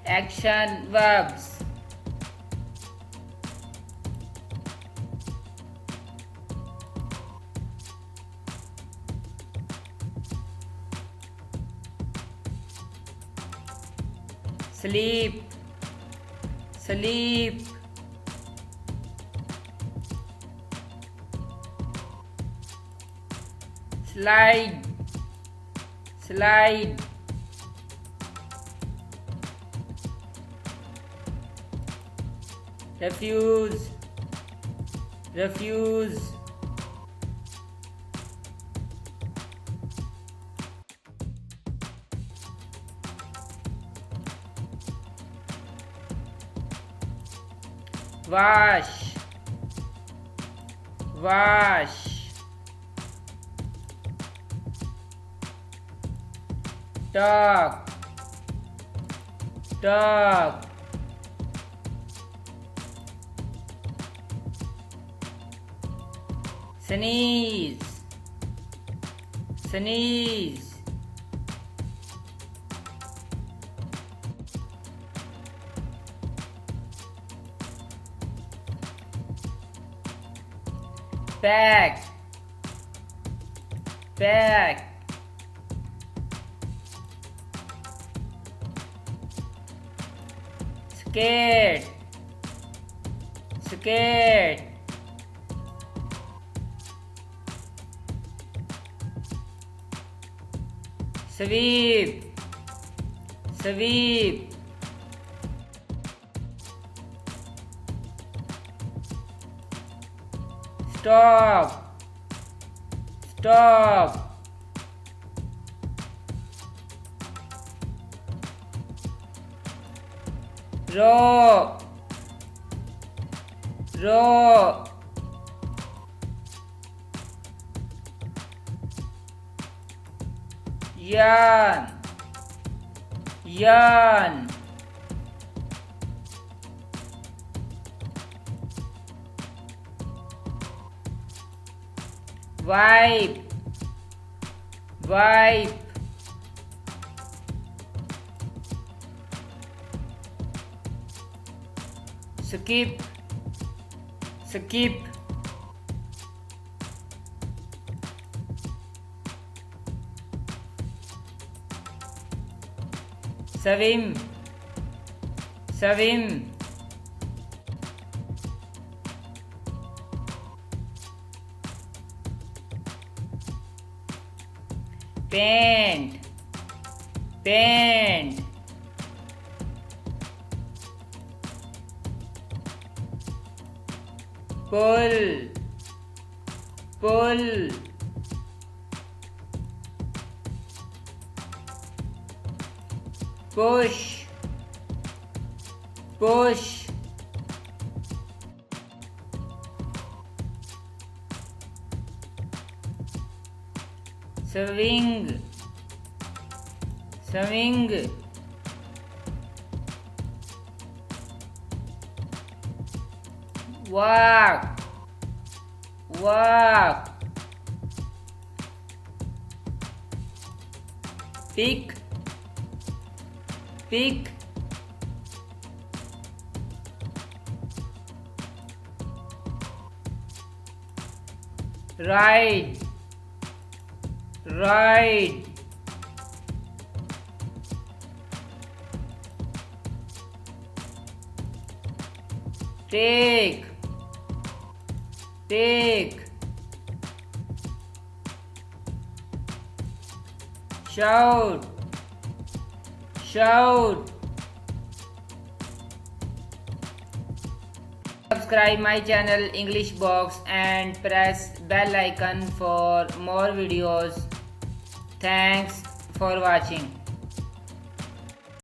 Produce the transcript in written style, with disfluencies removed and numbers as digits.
Action verbs. Sleep, sleep. Slide, slide. Refuse, refuse. Wash, wash. Talk, talk. Sneeze, sneeze. Pack, pack. Scared, scared. Sweep, sweep. Stop, stop. Row, row. Yawn, yawn. Wipe, wipe. Skip, skip. Swim, swim. Paint, paint. Pull, pull. Push, push. Swing, swing. Walk, walk. Pick, pick. Ride, ride. Take, take. Shout, shout. Subscribe my channel English Box and press bell icon for more videos. Thanks for watching.